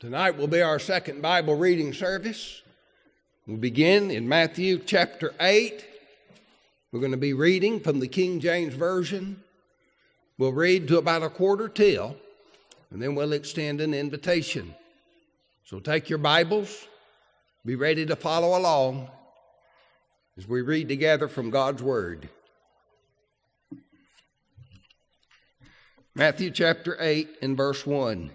Tonight will be our second Bible reading service. We'll begin in Matthew chapter 8. We're going to be reading from the King James Version. We'll read to about a quarter till, and then we'll extend an invitation. So take your Bibles, be ready to follow along as we read together from God's Word. Matthew chapter 8 and verse 1.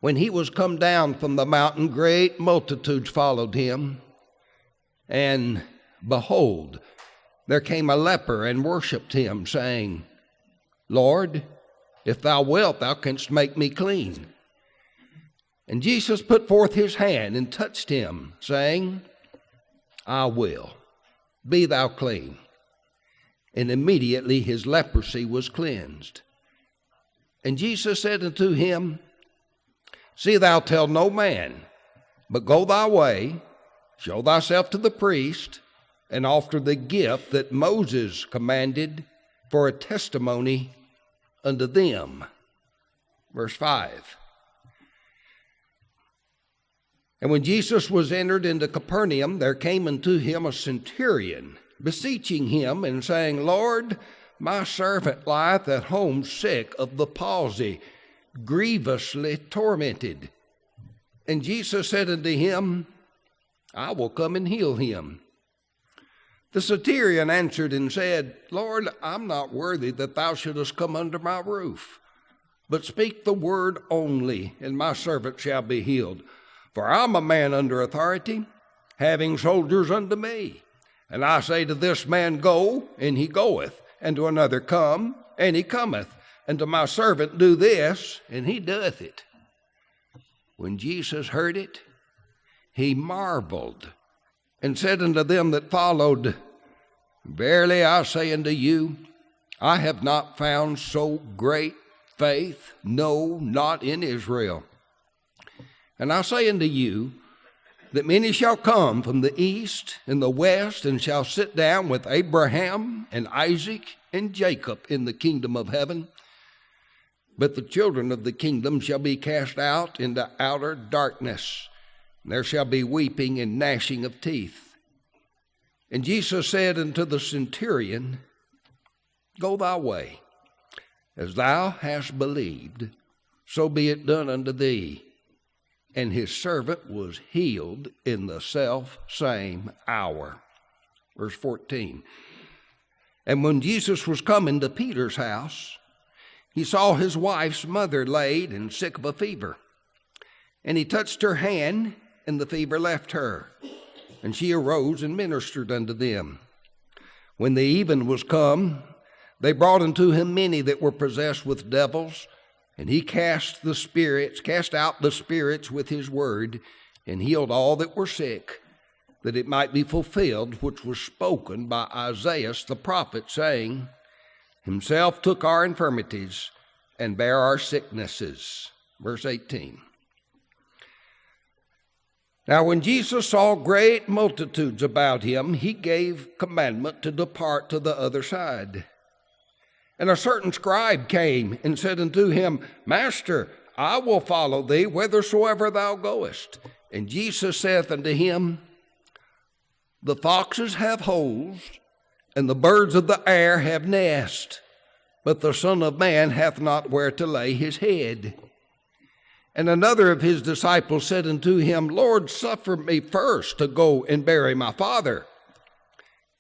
When he was come down from the mountain, great multitudes followed him. And behold, there came a leper and worshipped him, saying, Lord, if thou wilt, thou canst make me clean. And Jesus put forth his hand and touched him, saying, I will, be thou clean. And immediately his leprosy was cleansed. And Jesus said unto him, See thou tell no man, but go thy way, show thyself to the priest, and offer the gift that Moses commanded for a testimony unto them. Verse 5. And when Jesus was entered into Capernaum, there came unto him a centurion, beseeching him, and saying, Lord, my servant lieth at home sick of the palsy, grievously tormented. And Jesus said unto him, I will come and heal him. The centurion answered and said, Lord, I'm not worthy that thou shouldest come under my roof, but speak the word only, and my servant shall be healed. For I'm a man under authority, having soldiers unto me. And I say to this man, Go, and he goeth, and to another, Come, and he cometh. And to my servant, do this, and he doeth it. When Jesus heard it, he marveled, and said unto them that followed, Verily I say unto you, I have not found so great faith, no, not in Israel. And I say unto you, that many shall come from the east and the west, and shall sit down with Abraham and Isaac and Jacob in the kingdom of heaven. But the children of the kingdom shall be cast out into outer darkness. There shall be weeping and gnashing of teeth. And Jesus said unto the centurion, Go thy way, as thou hast believed, so be it done unto thee. And his servant was healed in the self-same hour. Verse 14. And when Jesus was come into Peter's house, he saw his wife's mother laid and sick of a fever. And he touched her hand, and the fever left her. And she arose and ministered unto them. When the even was come, they brought unto him many that were possessed with devils, and he cast out the spirits with his word, and healed all that were sick, that it might be fulfilled which was spoken by Isaiah the prophet, saying, Himself took our infirmities and bare our sicknesses. Verse 18. Now when Jesus saw great multitudes about him, he gave commandment to depart to the other side. And a certain scribe came and said unto him, Master, I will follow thee whithersoever thou goest. And Jesus saith unto him, The foxes have holes, and the birds of the air have nests, but the Son of Man hath not where to lay his head. And another of his disciples said unto him, Lord, suffer me first to go and bury my father.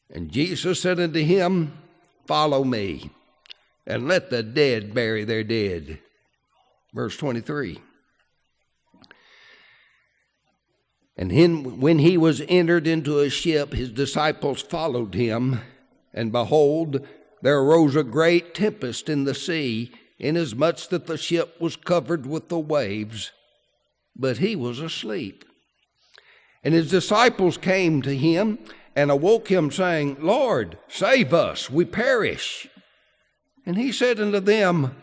And Jesus said unto him, Follow me, and let the dead bury their dead. Verse 23. And when he was entered into a ship, his disciples followed him. And behold, there arose a great tempest in the sea, inasmuch that the ship was covered with the waves. But he was asleep. And his disciples came to him and awoke him, saying, Lord, save us, we perish. And he said unto them,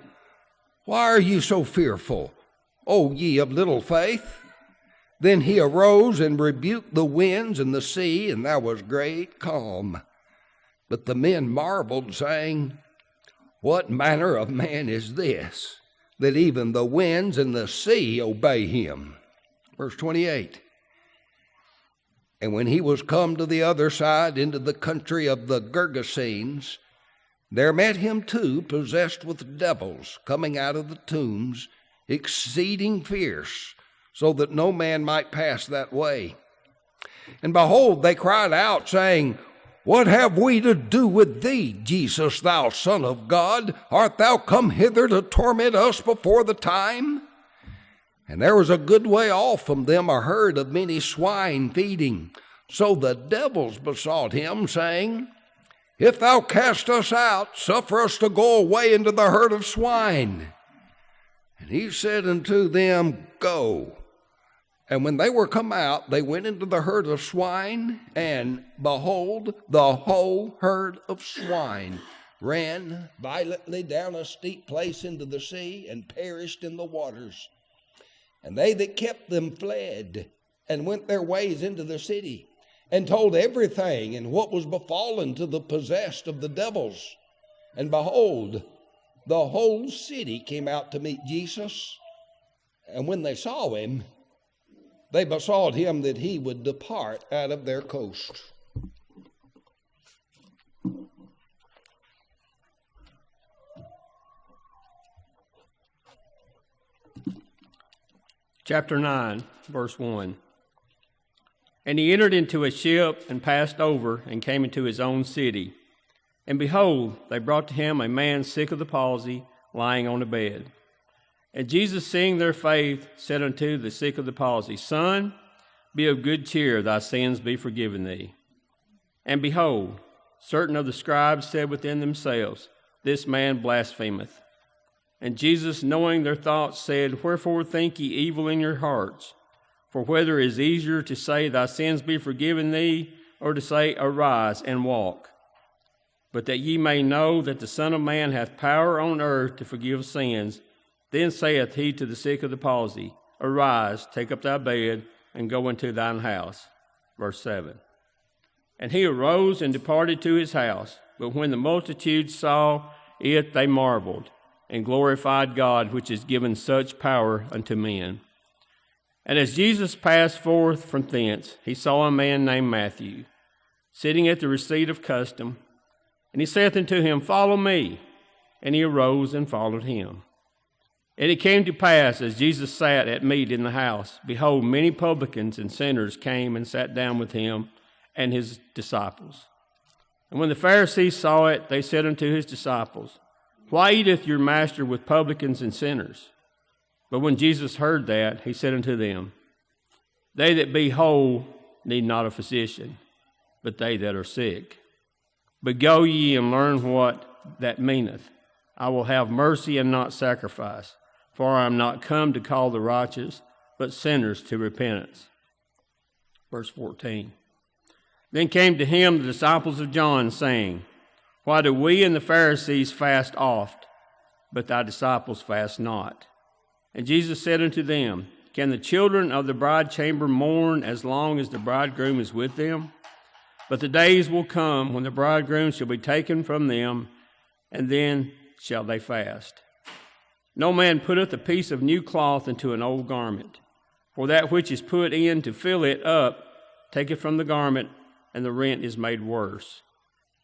Why are you so fearful, O ye of little faith? Then he arose and rebuked the winds and the sea, and there was great calm. But the men marveled, saying, What manner of man is this, that even the winds and the sea obey him? Verse 28. And when he was come to the other side into the country of the Gergesenes, there met him two possessed with devils, coming out of the tombs, exceeding fierce, so that no man might pass that way. And behold, they cried out, saying, What have we to do with thee, Jesus, thou Son of God? Art thou come hither to torment us before the time? And there was a good way off from them a herd of many swine feeding. So the devils besought him, saying, If thou cast us out, suffer us to go away into the herd of swine. And he said unto them, Go. And when they were come out, they went into the herd of swine, and behold, the whole herd of swine ran violently down a steep place into the sea, and perished in the waters. And they that kept them fled, and went their ways into the city, and told everything, and what was befallen to the possessed of the devils. And behold, the whole city came out to meet Jesus. And when they saw him, they besought him that he would depart out of their coast. Chapter 9, verse 1. And he entered into a ship and passed over and came into his own city. And behold, they brought to him a man sick of the palsy, lying on a bed. And Jesus, seeing their faith, said unto the sick of the palsy, Son, be of good cheer, thy sins be forgiven thee. And behold, certain of the scribes said within themselves, This man blasphemeth. And Jesus, knowing their thoughts, said, Wherefore think ye evil in your hearts? For whether it is easier to say, Thy sins be forgiven thee, or to say, Arise and walk. But that ye may know that the Son of Man hath power on earth to forgive sins, then saith he to the sick of the palsy, Arise, take up thy bed, and go into thine house. Verse 7. And he arose and departed to his house. But when the multitude saw it, they marveled, and glorified God, which has given such power unto men. And as Jesus passed forth from thence, he saw a man named Matthew, sitting at the receipt of custom. And he saith unto him, Follow me. And he arose and followed him. And it came to pass, as Jesus sat at meat in the house, behold, many publicans and sinners came and sat down with him and his disciples. And when the Pharisees saw it, they said unto his disciples, Why eateth your master with publicans and sinners? But when Jesus heard that, he said unto them, They that be whole need not a physician, but they that are sick. But go ye and learn what that meaneth. I will have mercy and not sacrifice, for I am not come to call the righteous, but sinners to repentance. Verse 14. Then came to him the disciples of John, saying, Why do we and the Pharisees fast oft, but thy disciples fast not? And Jesus said unto them, Can the children of the bride chamber mourn as long as the bridegroom is with them? But the days will come when the bridegroom shall be taken from them, and then shall they fast. No man putteth a piece of new cloth into an old garment, for that which is put in to fill it up taketh from the garment, and the rent is made worse.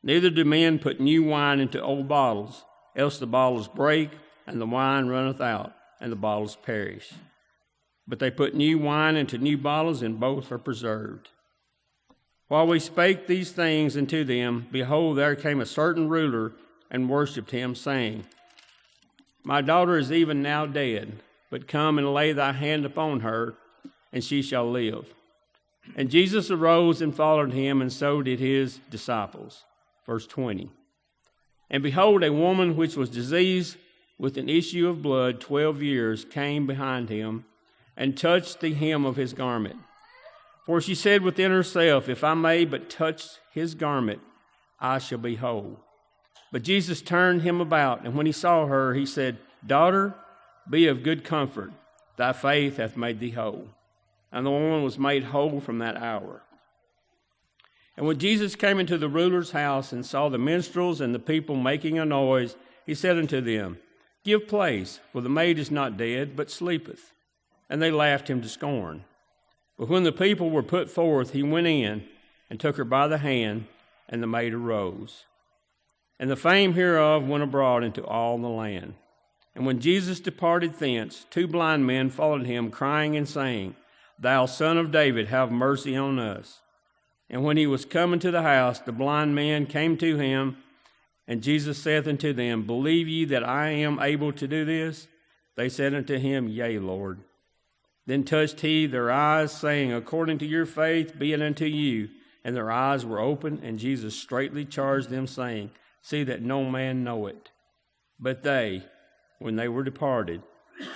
Neither do men put new wine into old bottles, else the bottles break, and the wine runneth out, and the bottles perish. But they put new wine into new bottles, and both are preserved. While we spake these things unto them, behold, there came a certain ruler, and worshipped him, saying, My daughter is even now dead, but come and lay thy hand upon her, and she shall live. And Jesus arose and followed him, and so did his disciples. Verse 20. And behold, a woman which was diseased with an issue of blood 12 years came behind him, and touched the hem of his garment. For she said within herself, If I may but touch his garment, I shall be whole. But Jesus turned him about, and when he saw her, he said, Daughter, be of good comfort. Thy faith hath made thee whole. And the woman was made whole from that hour. And when Jesus came into the ruler's house and saw the minstrels and the people making a noise, he said unto them, Give place, for the maid is not dead, but sleepeth. And they laughed him to scorn. But when the people were put forth, he went in and took her by the hand, and the maid arose. And the fame hereof went abroad into all the land. And when Jesus departed thence, 2 blind men followed him, crying and saying, Thou Son of David, have mercy on us. And when he was come into the house, the blind men came to him, and Jesus saith unto them, Believe ye that I am able to do this? They said unto him, Yea, Lord. Then touched he their eyes, saying, According to your faith be it unto you. And their eyes were opened, and Jesus straitly charged them, saying, See that no man know it. But they, when they were departed,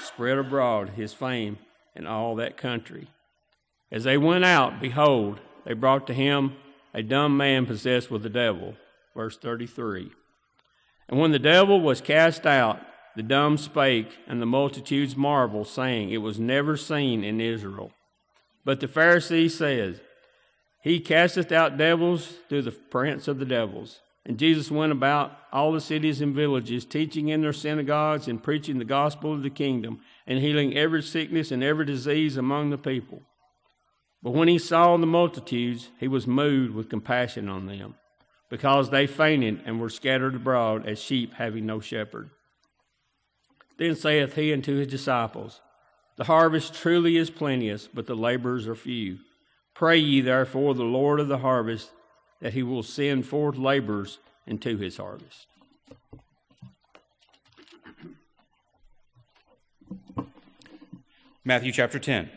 spread abroad his fame in all that country. As they went out, behold, they brought to him a dumb man possessed with the devil. Verse 33. And when the devil was cast out, the dumb spake, and the multitudes marveled, saying, It was never seen in Israel. But the Pharisee said, He casteth out devils through the prince of the devils. And Jesus went about all the cities and villages, teaching in their synagogues and preaching the gospel of the kingdom, and healing every sickness and every disease among the people. But when he saw the multitudes, he was moved with compassion on them, because they fainted and were scattered abroad as sheep having no shepherd. Then saith he unto his disciples, The harvest truly is plenteous, but the laborers are few. Pray ye therefore the Lord of the harvest, that he will send forth laborers into his harvest. Matthew chapter 10.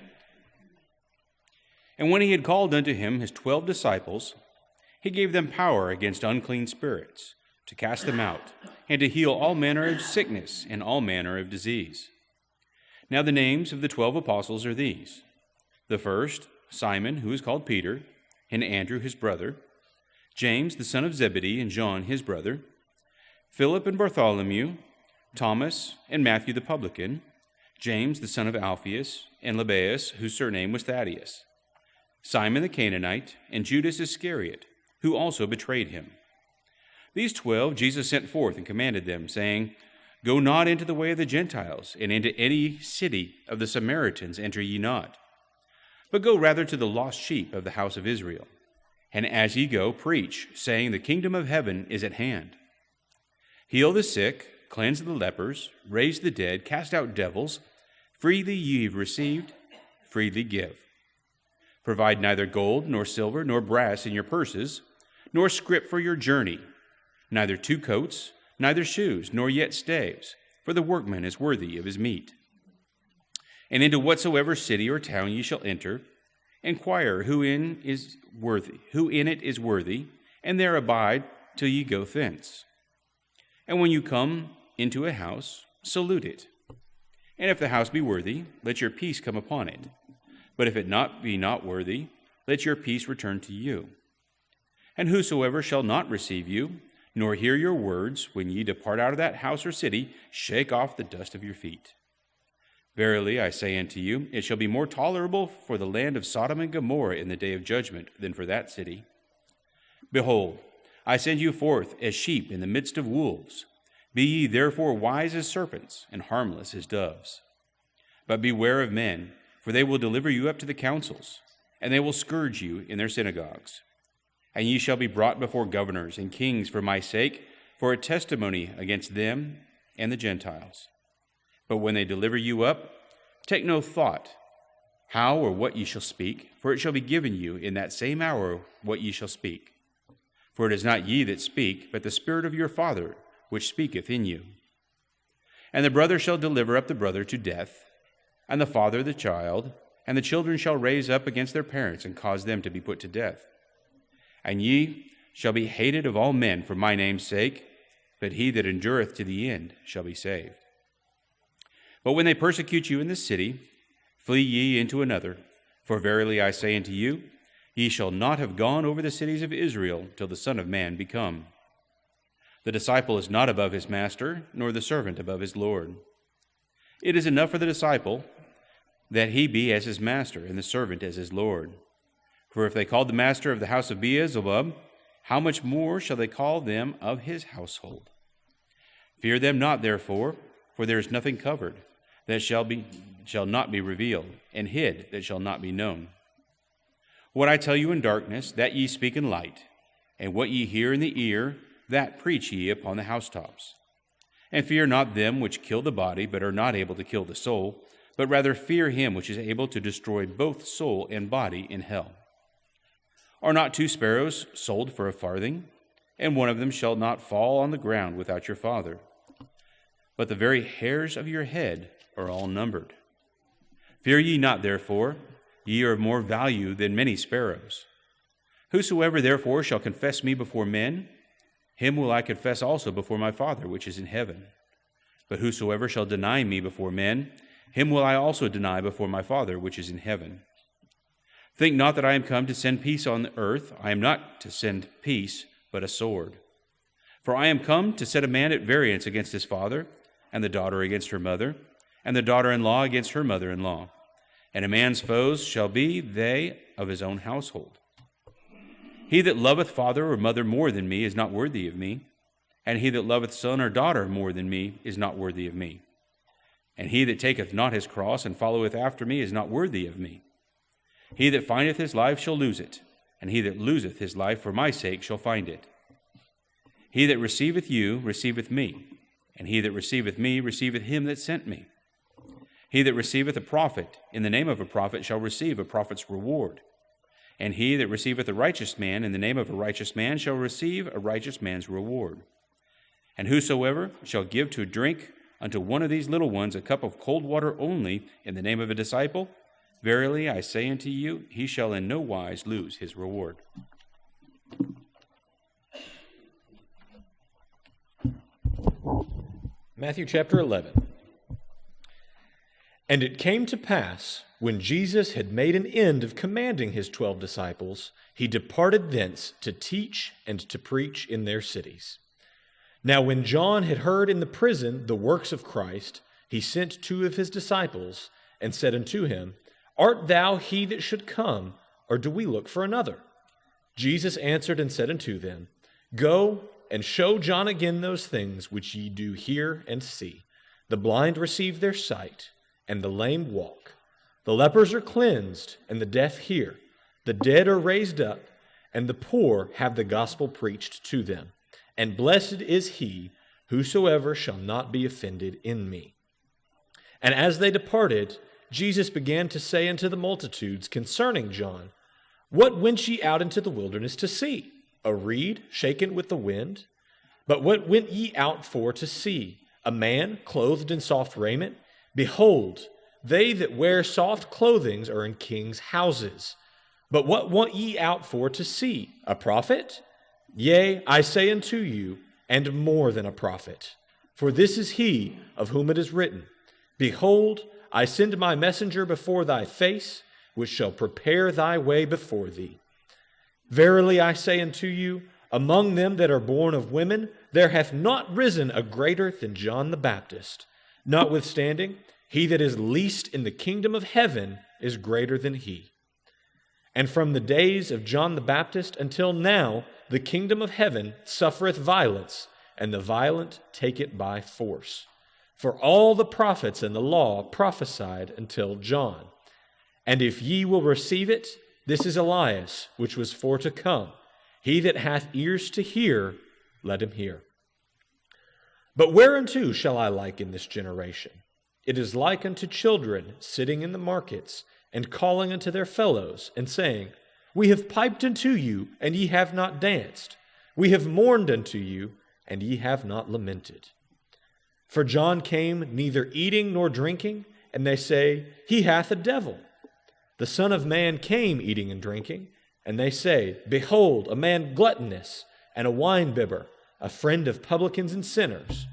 And when he had called unto him his 12 disciples, he gave them power against unclean spirits, to cast them out, and to heal all manner of sickness and all manner of disease. Now the names of the 12 apostles are these: the first, Simon, who is called Peter, and Andrew his brother, James the son of Zebedee, and John his brother, Philip and Bartholomew, Thomas and Matthew the publican, James the son of Alphaeus, and Lebbaeus, whose surname was Thaddeus, Simon the Canaanite, and Judas Iscariot, who also betrayed him. These 12 Jesus sent forth and commanded them, saying, Go not into the way of the Gentiles, and into any city of the Samaritans enter ye not, but go rather to the lost sheep of the house of Israel. And as ye go, preach, saying, The kingdom of heaven is at hand. Heal the sick, cleanse the lepers, raise the dead, cast out devils. Freely ye have received, freely give. Provide neither gold, nor silver, nor brass in your purses, nor scrip for your journey, neither 2 coats, neither shoes, nor yet staves, for the workman is worthy of his meat. And into whatsoever city or town ye shall enter, inquire who in it is worthy, and there abide till ye go thence. And when you come into a house, salute it. And if the house be worthy, let your peace come upon it. But if it be not worthy, let your peace return to you. And whosoever shall not receive you, nor hear your words, when ye depart out of that house or city, shake off the dust of your feet. Verily I say unto you, it shall be more tolerable for the land of Sodom and Gomorrah in the day of judgment than for that city. Behold, I send you forth as sheep in the midst of wolves. Be ye therefore wise as serpents, and harmless as doves. But beware of men, for they will deliver you up to the councils, and they will scourge you in their synagogues. And ye shall be brought before governors and kings for my sake, for a testimony against them and the Gentiles. But when they deliver you up, take no thought how or what ye shall speak, for it shall be given you in that same hour what ye shall speak. For it is not ye that speak, but the Spirit of your Father, which speaketh in you. And the brother shall deliver up the brother to death, and the father the child, and the children shall raise up against their parents, and cause them to be put to death. And ye shall be hated of all men for my name's sake, but he that endureth to the end shall be saved. But when they persecute you in this city, flee ye into another. For verily I say unto you, ye shall not have gone over the cities of Israel till the Son of Man be come. The disciple is not above his master, nor the servant above his Lord. It is enough for the disciple that he be as his master, and the servant as his Lord. For if they called the master of the house of Beelzebub, how much more shall they call them of his household? Fear them not, therefore, for there is nothing covered that shall not be revealed, and hid that shall not be known. What I tell you in darkness, that ye speak in light, and what ye hear in the ear, that preach ye upon the housetops. And fear not them which kill the body, but are not able to kill the soul, but rather fear him which is able to destroy both soul and body in hell. Are not 2 sparrows sold for a farthing? And one of them shall not fall on the ground without your Father. But the very hairs of your head are all numbered. Fear ye not, therefore, ye are of more value than many sparrows. Whosoever therefore shall confess me before men, him will I confess also before my Father which is in heaven. But whosoever shall deny me before men, him will I also deny before my Father which is in heaven. Think not that I am come to send peace on the earth. I am not to send peace, but a sword. For I am come to set a man at variance against his father, and the daughter against her mother, and the daughter-in-law against her mother-in-law. And a man's foes shall be they of his own household. He that loveth father or mother more than me is not worthy of me, and he that loveth son or daughter more than me is not worthy of me. And he that taketh not his cross and followeth after me is not worthy of me. He that findeth his life shall lose it, and he that loseth his life for my sake shall find it. He that receiveth you receiveth me, and he that receiveth me receiveth him that sent me. He that receiveth a prophet in the name of a prophet shall receive a prophet's reward. And he that receiveth a righteous man in the name of a righteous man shall receive a righteous man's reward. And whosoever shall give to drink unto one of these little ones a cup of cold water only in the name of a disciple, verily I say unto you, he shall in no wise lose his reward. Matthew chapter 11. And it came to pass, when Jesus had made an end of commanding his 12 disciples, he departed thence to teach and to preach in their cities. Now when John had heard in the prison the works of Christ, he sent 2 of his disciples, and said unto him, Art thou he that should come, or do we look for another? Jesus answered and said unto them, Go and show John again those things which ye do hear and see. The blind receive their sight, and the lame walk. The lepers are cleansed, and the deaf hear. The dead are raised up, and the poor have the gospel preached to them. And blessed is he whosoever shall not be offended in me. And as they departed, Jesus began to say unto the multitudes concerning John, What went ye out into the wilderness to see? A reed shaken with the wind? But what went ye out for to see? A man clothed in soft raiment? Behold, they that wear soft clothing are in kings' houses. But what went ye out for to see? A prophet? Yea, I say unto you, and more than a prophet. For this is he of whom it is written, Behold, I send my messenger before thy face, which shall prepare thy way before thee. Verily I say unto you, among them that are born of women, there hath not risen a greater than John the Baptist. Notwithstanding, he that is least in the kingdom of heaven is greater than he. And from the days of John the Baptist until now, the kingdom of heaven suffereth violence, and the violent take it by force. For all the prophets and the law prophesied until John. And if ye will receive it, this is Elias, which was for to come. He that hath ears to hear, let him hear. But whereunto shall I liken this generation? It is like unto children sitting in the markets, and calling unto their fellows, and saying, We have piped unto you, and ye have not danced. We have mourned unto you, and ye have not lamented. For John came neither eating nor drinking, and they say, He hath a devil. The Son of Man came eating and drinking, and they say, Behold, a man gluttonous, and a winebibber, a friend of publicans and sinners.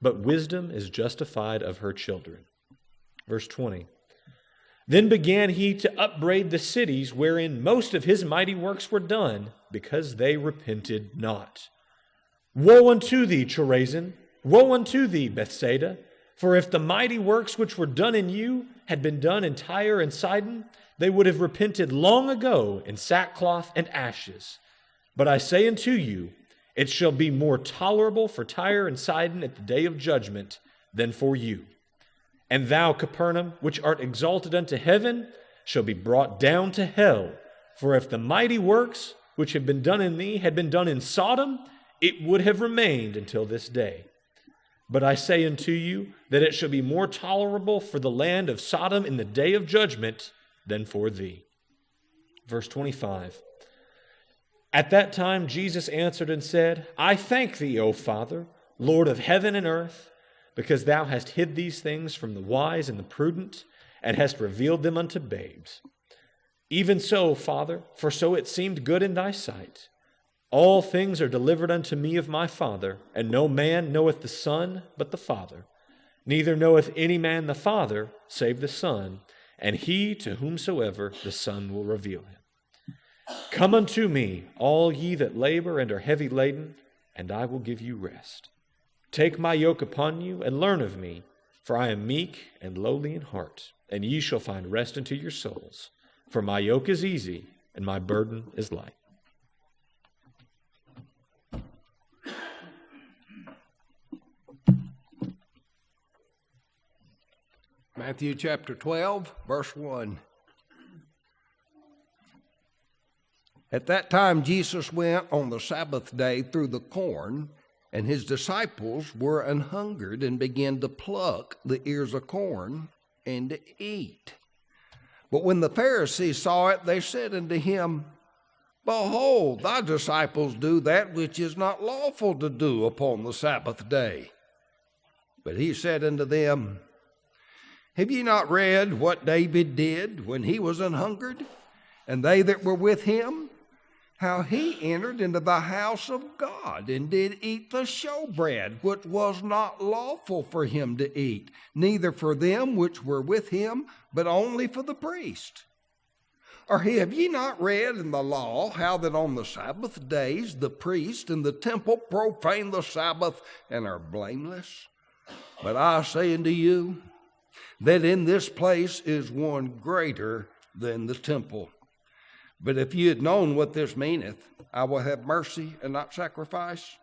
But wisdom is justified of her children. Verse 20. Then began he to upbraid the cities wherein most of his mighty works were done, because they repented not. Woe unto thee, Chorazin! Woe unto thee, Bethsaida! For if the mighty works which were done in you had been done in Tyre and Sidon, they would have repented long ago in sackcloth and ashes. But I say unto you, It shall be more tolerable for Tyre and Sidon at the day of judgment than for you. And thou, Capernaum, which art exalted unto heaven, shall be brought down to hell. For if the mighty works which have been done in thee had been done in Sodom, it would have remained until this day. But I say unto you that it shall be more tolerable for the land of Sodom in the day of judgment than for thee. Verse 25. At that time Jesus answered and said, I thank thee, O Father, Lord of heaven and earth, because thou hast hid these things from the wise and the prudent, and hast revealed them unto babes. Even so, Father, for so it seemed good in thy sight. All things are delivered unto me of my Father, and no man knoweth the Son but the Father. Neither knoweth any man the Father save the Son, and he to whomsoever the Son will reveal him. Come unto me, all ye that labor and are heavy laden, and I will give you rest. Take my yoke upon you, and learn of me, for I am meek and lowly in heart, and ye shall find rest unto your souls. For my yoke is easy, and my burden is light. Matthew chapter 12, verse 1. At that time Jesus went on the Sabbath day through the corn, and his disciples were an hungered and began to pluck the ears of corn and to eat. But when the Pharisees saw it, they said unto him, Behold, thy disciples do that which is not lawful to do upon the Sabbath day. But he said unto them, Have ye not read what David did when he was an hungered, and they that were with him, how he entered into the house of God, and did eat the showbread, which was not lawful for him to eat, neither for them which were with him, but only for the priest? Or have ye not read in the law how that on the Sabbath days the priest in the temple profane the Sabbath and are blameless? But I say unto you, that in this place is one greater than the temple. But if ye had known what this meaneth, I will have mercy and not sacrifice,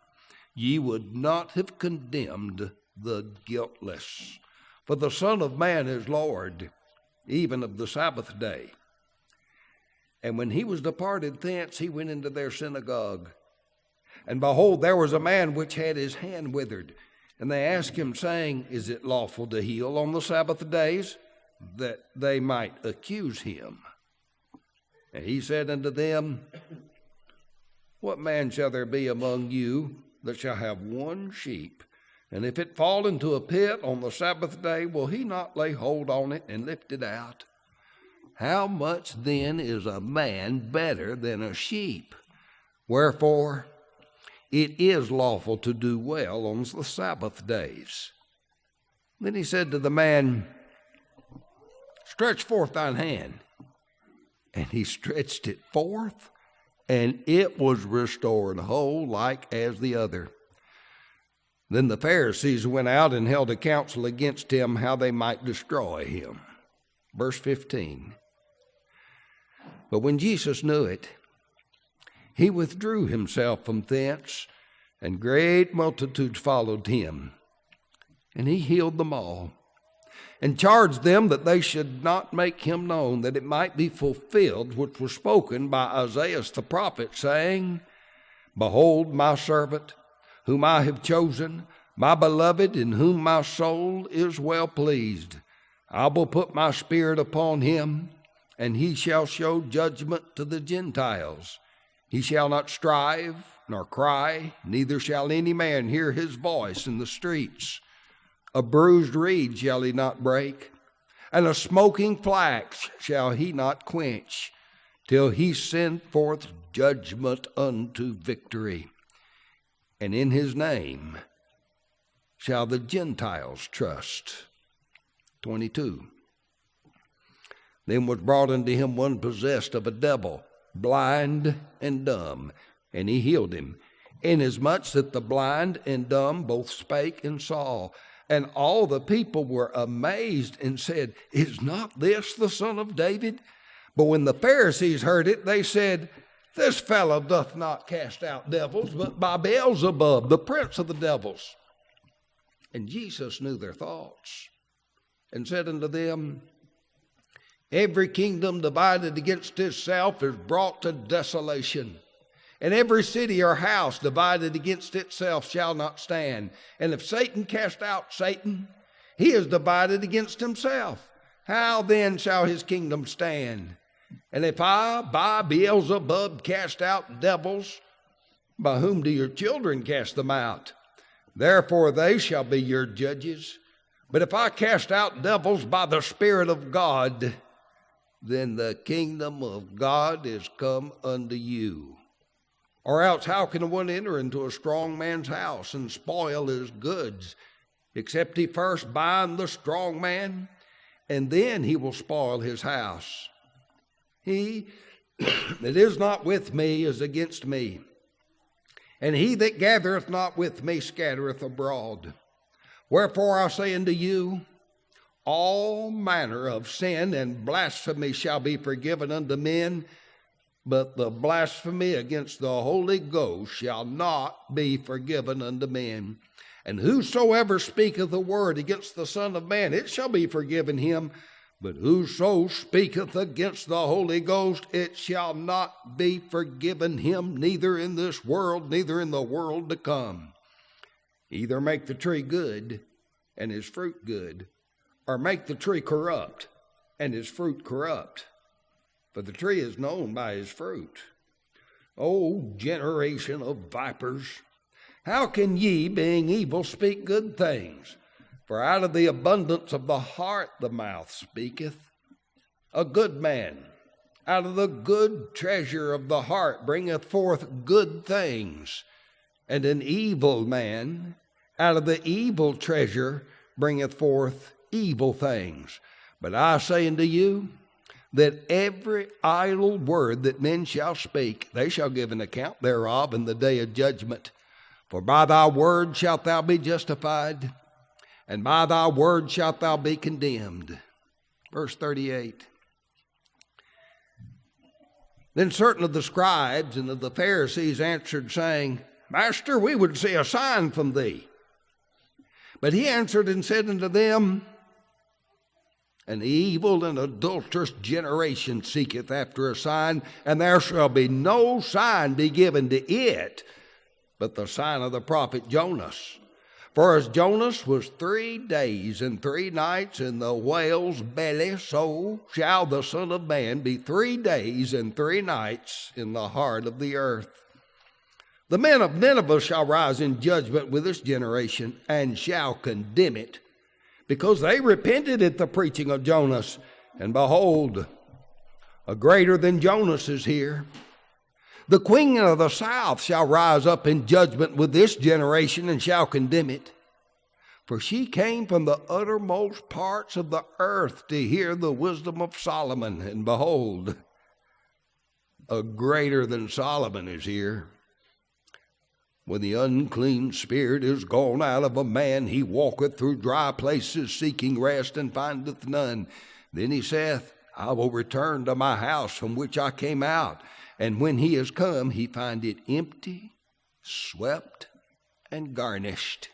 ye would not have condemned the guiltless. For the Son of Man is Lord, even of the Sabbath day. And when he was departed thence, he went into their synagogue. And behold, there was a man which had his hand withered. And they asked him, saying, Is it lawful to heal on the Sabbath days? That they might accuse him. And he said unto them, What man shall there be among you that shall have one sheep, and if it fall into a pit on the Sabbath day, will he not lay hold on it and lift it out? How much then is a man better than a sheep? Wherefore it is lawful to do well on the Sabbath days. Then he said to the man, Stretch forth thine hand. And he stretched it forth, and it was restored whole like as the other. Then the Pharisees went out and held a council against him, how they might destroy him. Verse 15. But when Jesus knew it, he withdrew himself from thence, and great multitudes followed him. And he healed them all, and charged them that they should not make him known, that it might be fulfilled which was spoken by Isaiah the prophet, saying, Behold my servant, whom I have chosen, my beloved, in whom my soul is well pleased. I will put my spirit upon him, and he shall show judgment to the Gentiles. He shall not strive, nor cry, neither shall any man hear his voice in the streets. A bruised reed shall he not break, and a smoking flax shall he not quench, till he send forth judgment unto victory. And in his name shall the Gentiles trust. 22. Then was brought unto him one possessed of a devil, blind and dumb, and he healed him, inasmuch that the blind and dumb both spake and saw. And all the people were amazed and said, Is not this the Son of David? But when the Pharisees heard it, they said, This fellow doth not cast out devils, but by Beelzebub, the prince of the devils. And Jesus knew their thoughts, and said unto them, Every kingdom divided against itself is brought to desolation. And every city or house divided against itself shall not stand. And if Satan cast out Satan, he is divided against himself. How then shall his kingdom stand? And if I, by Beelzebub, cast out devils, by whom do your children cast them out? Therefore they shall be your judges. But if I cast out devils by the Spirit of God, then the kingdom of God is come unto you. Or else how can one enter into a strong man's house and spoil his goods, except he first bind the strong man, and then he will spoil his house? He that is not with me is against me, and he that gathereth not with me scattereth abroad. Wherefore I say unto you, all manner of sin and blasphemy shall be forgiven unto men, but the blasphemy against the Holy Ghost shall not be forgiven unto men. And whosoever speaketh a word against the Son of Man, it shall be forgiven him. But whoso speaketh against the Holy Ghost, it shall not be forgiven him, neither in this world, neither in the world to come. Either make the tree good, and his fruit good, or make the tree corrupt, and his fruit corrupt. For the tree is known by his fruit. O generation of vipers, how can ye, being evil, speak good things? For out of the abundance of the heart the mouth speaketh. A good man out of the good treasure of the heart bringeth forth good things, and an evil man out of the evil treasure bringeth forth evil things. But I say unto you, that every idle word that men shall speak, they shall give an account thereof in the day of judgment. For by thy word shalt thou be justified, and by thy word shalt thou be condemned. Verse 38. Then certain of the scribes and of the Pharisees answered, saying, Master, we would see a sign from thee. But he answered and said unto them, An evil and adulterous generation seeketh after a sign, and there shall be no sign be given to it, but the sign of the prophet Jonas. For as Jonas was 3 days and 3 nights in the whale's belly, so shall the Son of Man be 3 days and 3 nights in the heart of the earth. The men of Nineveh shall rise in judgment with this generation, and shall condemn it, because they repented at the preaching of Jonas. And behold, a greater than Jonas is here. The queen of the south shall rise up in judgment with this generation, and shall condemn it. For she came from the uttermost parts of the earth to hear the wisdom of Solomon. And behold, a greater than Solomon is here. When the unclean spirit is gone out of a man, he walketh through dry places, seeking rest, and findeth none. Then he saith, I will return to my house from which I came out. And when he is come, he find it empty, swept, and garnished.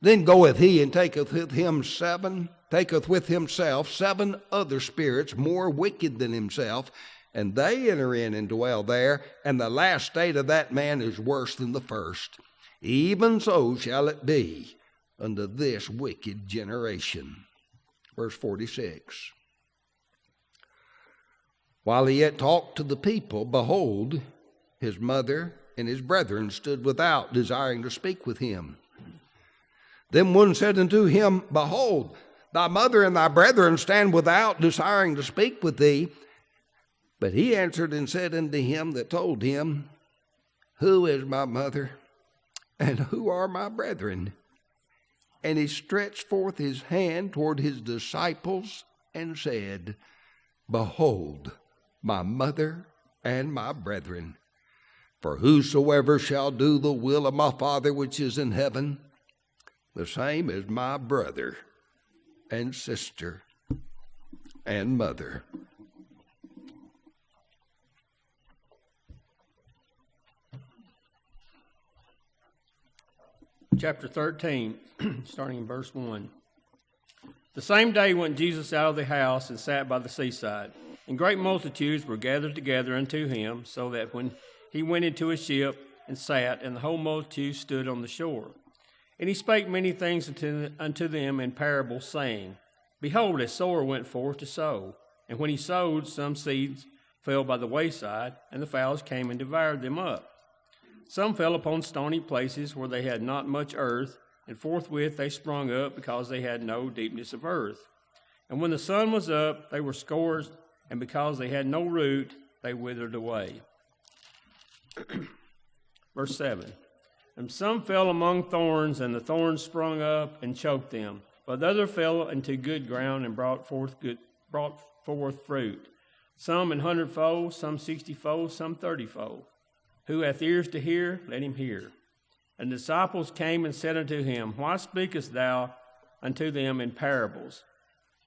Then goeth he and taketh with himself 7 other spirits more wicked than himself, and they enter in and dwell there, and the last state of that man is worse than the first. Even so shall it be unto this wicked generation. Verse 46. While he yet talked to the people, behold, his mother and his brethren stood without, desiring to speak with him. Then one said unto him, Behold, thy mother and thy brethren stand without, desiring to speak with thee. But he answered and said unto him that told him, Who is my mother, and who are my brethren? And he stretched forth his hand toward his disciples, and said, Behold, my mother and my brethren. For whosoever shall do the will of my Father which is in heaven, the same is my brother and sister and mother. chapter 13, starting in verse 1. The same day went Jesus out of the house and sat by the seaside, and great multitudes were gathered together unto him, so that when he went into a ship and sat, and the whole multitude stood on the shore. And he spake many things unto them in parables, saying, Behold, a sower went forth to sow, and when he sowed, some seeds fell by the wayside, and the fowls came and devoured them up. Some fell upon stony places where they had not much earth, and forthwith they sprung up, because they had no deepness of earth. And when the sun was up, they were scorched, and because they had no root, they withered away. Verse 7. And some fell among thorns, and the thorns sprung up and choked them. But the other fell into good ground and brought forth fruit. Some 100-fold, some 60-fold, some 30-fold. Who hath ears to hear, let him hear. And the disciples came and said unto him, Why speakest thou unto them in parables?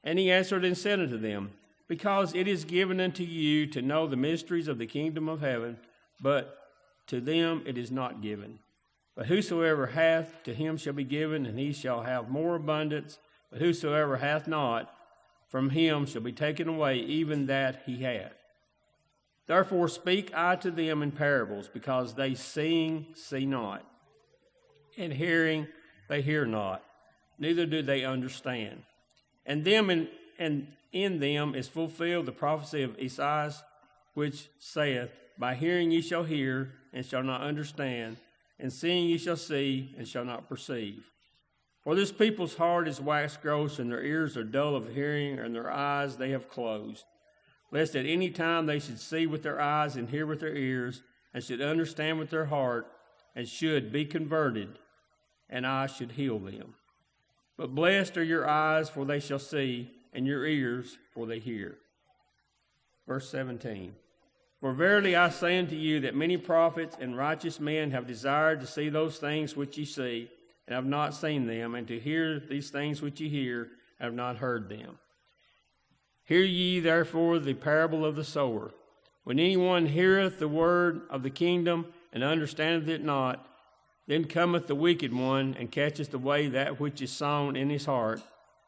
And he answered and said unto them, Because it is given unto you to know the mysteries of the kingdom of heaven, but to them it is not given. But whosoever hath, to him shall be given, and he shall have more abundance. But whosoever hath not, from him shall be taken away even that he hath. Therefore speak I to them in parables, because they seeing see not, and hearing they hear not, neither do they understand. And in them is fulfilled the prophecy of Isaiah, which saith, By hearing ye shall hear, and shall not understand, and seeing ye shall see, and shall not perceive. For this people's heart is waxed gross, and their ears are dull of hearing, and their eyes they have closed, lest at any time they should see with their eyes, and hear with their ears, and should understand with their heart, and should be converted, and I should heal them. But blessed are your eyes, for they shall see, and your ears, for they hear. Verse 17. For verily I say unto you that many prophets and righteous men have desired to see those things which ye see, and have not seen them, and to hear these things which ye hear, and have not heard them. Hear ye therefore the parable of the sower. When anyone heareth the word of the kingdom, and understandeth it not, then cometh the wicked one, and catcheth away that which is sown in his heart.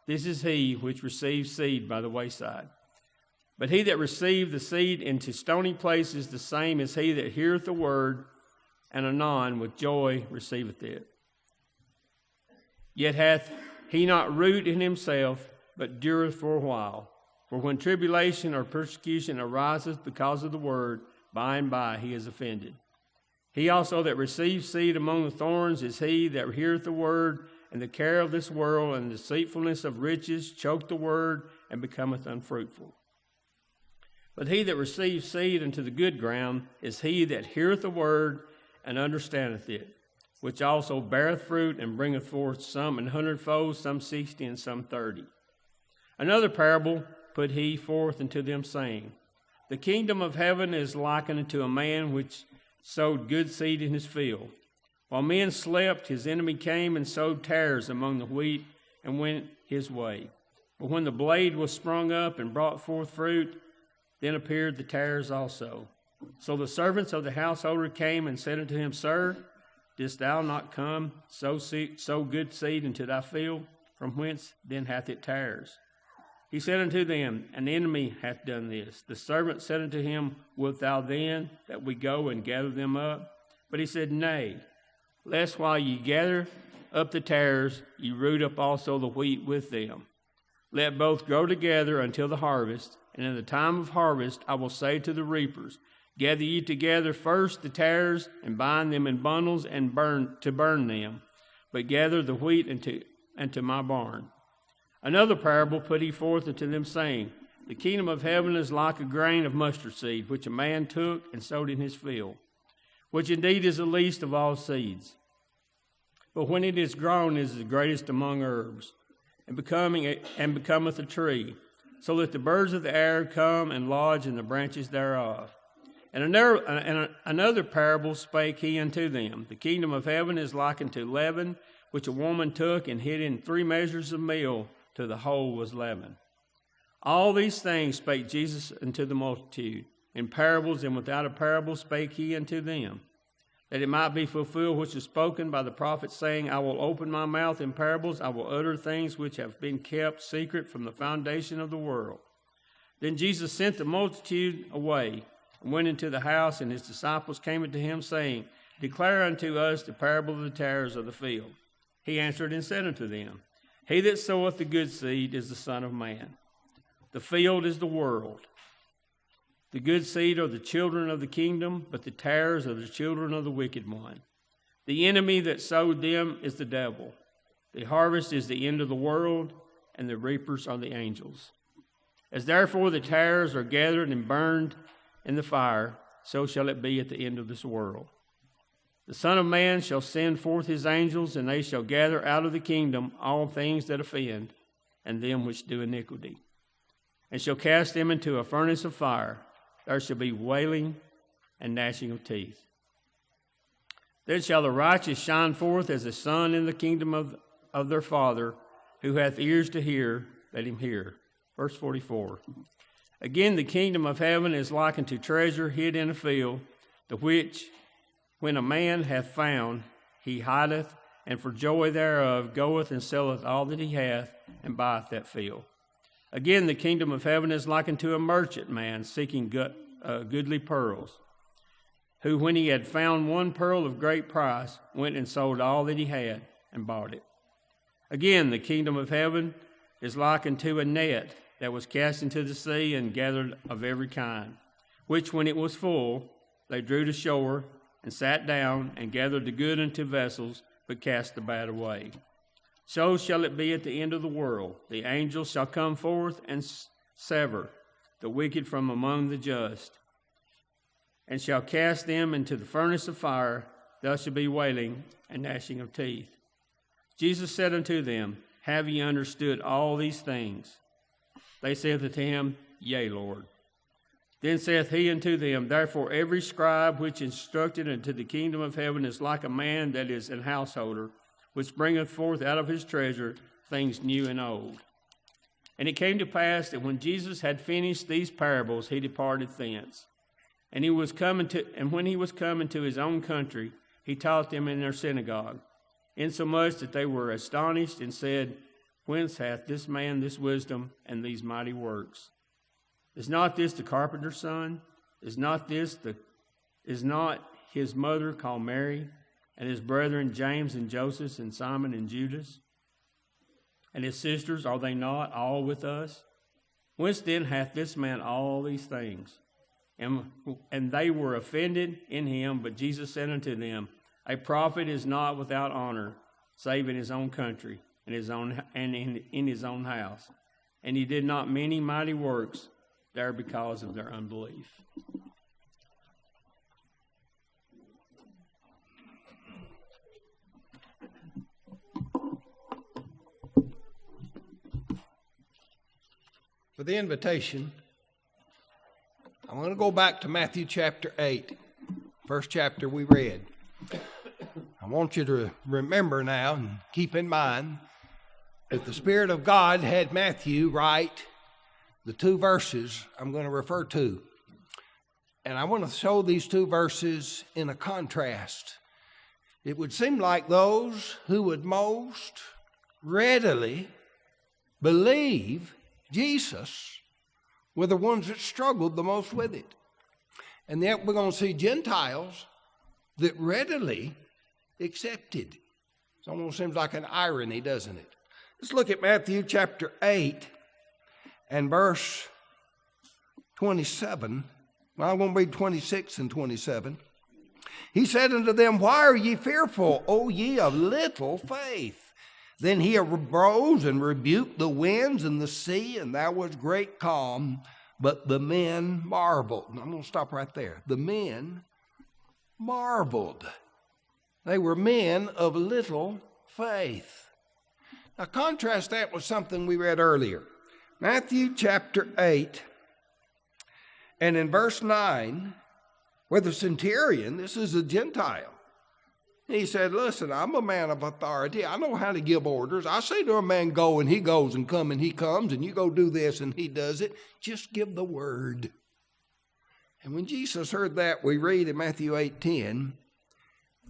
This is he which receives seed by the wayside. But he that received the seed into stony places, the same is he that heareth the word, and anon with joy receiveth it. Yet hath he not root in himself, but dureth for a while. For when tribulation or persecution ariseth because of the word, by and by he is offended. He also that receives seed among the thorns is he that heareth the word, and the care of this world and the deceitfulness of riches choke the word, and becometh unfruitful. But he that receives seed into the good ground is he that heareth the word, and understandeth it, which also beareth fruit, and bringeth forth some 100-fold, some 60, and some 30. Another parable put he forth unto them, saying, The kingdom of heaven is likened unto a man which sowed good seed in his field. While men slept, his enemy came and sowed tares among the wheat, and went his way. But when the blade was sprung up and brought forth fruit, then appeared the tares also. So the servants of the householder came and said unto him, Sir, didst thou not come sow good seed into thy field? From whence then hath it tares? He said unto them, An enemy hath done this. The servant said unto him, Wilt thou then that we go and gather them up? But he said, Nay, lest while ye gather up the tares, ye root up also the wheat with them. Let both grow together until the harvest, and in the time of harvest I will say to the reapers, Gather ye together first the tares, and bind them in bundles, and burn them, but gather the wheat into my barn. Another parable put he forth unto them, saying, The kingdom of heaven is like a grain of mustard seed, which a man took and sowed in his field, which indeed is the least of all seeds. But when it is grown, it is the greatest among herbs, and becometh a tree, so that the birds of the air come and lodge in the branches thereof. And another parable spake he unto them, The kingdom of heaven is like unto leaven, which a woman took and hid in 3 measures of meal, till the whole was leavened. All these things spake Jesus unto the multitude. In parables and without a parable spake he unto them, that it might be fulfilled which is spoken by the prophet, saying, I will open my mouth in parables, I will utter things which have been kept secret from the foundation of the world. Then Jesus sent the multitude away, and went into the house, and his disciples came unto him, saying, Declare unto us the parable of the tares of the field. He answered and said unto them, He that soweth the good seed is the Son of Man. The field is the world. The good seed are the children of the kingdom, but the tares are the children of the wicked one. The enemy that sowed them is the devil. The harvest is the end of the world, and the reapers are the angels. As therefore the tares are gathered and burned in the fire, so shall it be at the end of this world. The Son of Man shall send forth his angels, and they shall gather out of the kingdom all things that offend, and them which do iniquity, and shall cast them into a furnace of fire. There shall be wailing and gnashing of teeth. Then shall the righteous shine forth as the sun in the kingdom of their Father. Who hath ears to hear, let him hear. Verse 44. Again, the kingdom of heaven is like unto treasure hid in a field, the which, when a man hath found, he hideth, and for joy thereof goeth and selleth all that he hath, and buyeth that field. Again, the kingdom of heaven is like unto a merchant man seeking goodly pearls, who, when he had found one pearl of great price, went and sold all that he had, and bought it. Again, the kingdom of heaven is like unto a net that was cast into the sea and gathered of every kind, which, when it was full, they drew to shore, and sat down, and gathered the good into vessels, but cast the bad away. So shall it be at the end of the world. The angels shall come forth and sever the wicked from among the just, and shall cast them into the furnace of fire. Thus shall be wailing and gnashing of teeth. Jesus said unto them, Have ye understood all these things? They said unto him, Yea, Lord. Then saith he unto them, Therefore every scribe which instructed unto the kingdom of heaven is like a man that is an householder, which bringeth forth out of his treasure things new and old. And it came to pass that when Jesus had finished these parables, he departed thence. And when he was come into his own country, he taught them in their synagogue, insomuch that they were astonished, and said, Whence hath this man this wisdom and these mighty works? Is not this the carpenter's son? Is not his mother called Mary, and his brethren James and Joseph and Simon and Judas? And his sisters, are they not all with us? Whence then hath this man all these things? And they were offended in him, but Jesus said unto them, A prophet is not without honor, save in his own country, and in his own house. And he did not many mighty works there because of their unbelief. For the invitation, I'm going to go back to Matthew chapter 8, first chapter we read. I want you to remember now and keep in mind that the Spirit of God had Matthew write the two verses I'm going to refer to. And I want to show these two verses in a contrast. It would seem like those who would most readily believe Jesus were the ones that struggled the most with it. And yet we're going to see Gentiles that readily accepted. It almost seems like an irony, doesn't it? Let's look at Matthew chapter 8 and verse 27. Well, I'm going to read 26 and 27. He said unto them, Why are ye fearful, O ye of little faith? Then he arose and rebuked the winds and the sea, and there was great calm. But the men marveled. And I'm going to stop right there. The men marveled. They were men of little faith. Now contrast that with something we read earlier. Matthew chapter 8, and in verse 9, where the centurion, this is a Gentile, he said, Listen, I'm a man of authority. I know how to give orders. I say to a man, go, and he goes, and come, and he comes, and you go do this, and he does it. Just give the word. And when Jesus heard that, we read in Matthew 8:10,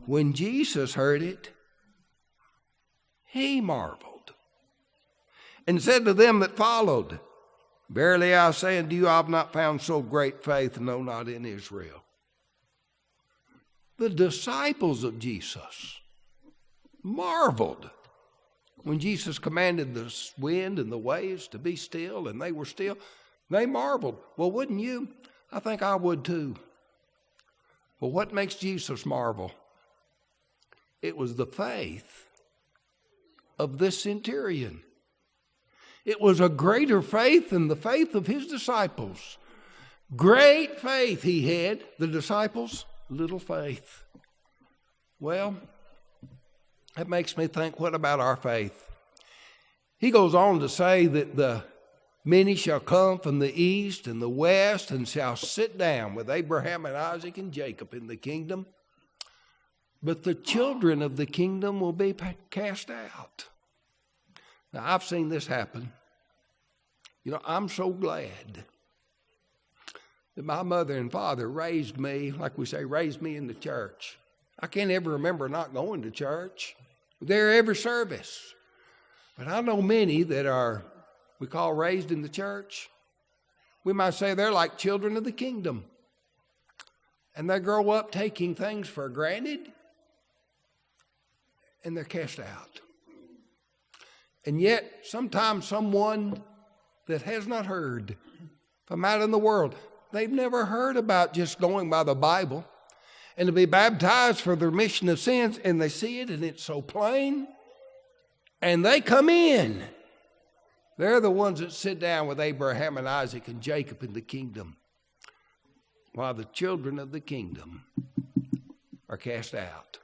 When Jesus heard it, he marveled and said to them that followed, Verily I say unto you, I have not found so great faith, no, not in Israel. The disciples of Jesus marveled when Jesus commanded the wind and the waves to be still, and they were still. They marveled. Well, wouldn't you? I think I would too. Well, what makes Jesus marvel? It was the faith of this centurion. It was a greater faith than the faith of his disciples. Great faith he had. The disciples, little faith. Well, that makes me think, what about our faith? He goes on to say that the many shall come from the east and the west and shall sit down with Abraham and Isaac and Jacob in the kingdom. But the children of the kingdom will be cast out. Now, I've seen this happen. You know, I'm so glad that my mother and father raised me, like we say, raised me in the church. I can't ever remember not going to church. There every service. But I know many that are, we call raised in the church. We might say they're like children of the kingdom. And they grow up taking things for granted, and they're cast out. And yet, sometimes someone that has not heard from out in the world, they've never heard about just going by the Bible and to be baptized for the remission of sins, and they see it and it's so plain, and they come in. They're the ones that sit down with Abraham and Isaac and Jacob in the kingdom, while the children of the kingdom are cast out.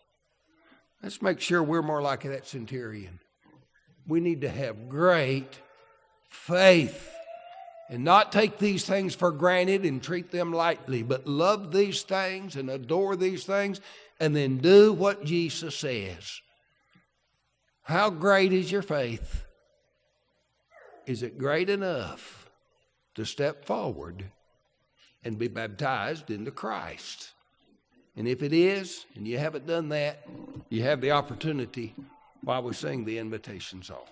Let's make sure we're more like that centurion. We need to have great faith and not take these things for granted and treat them lightly, but love these things and adore these things and then do what Jesus says. How great is your faith? Is it great enough to step forward and be baptized into Christ? And if it is, and you haven't done that, you have the opportunity while we sing the invitation song.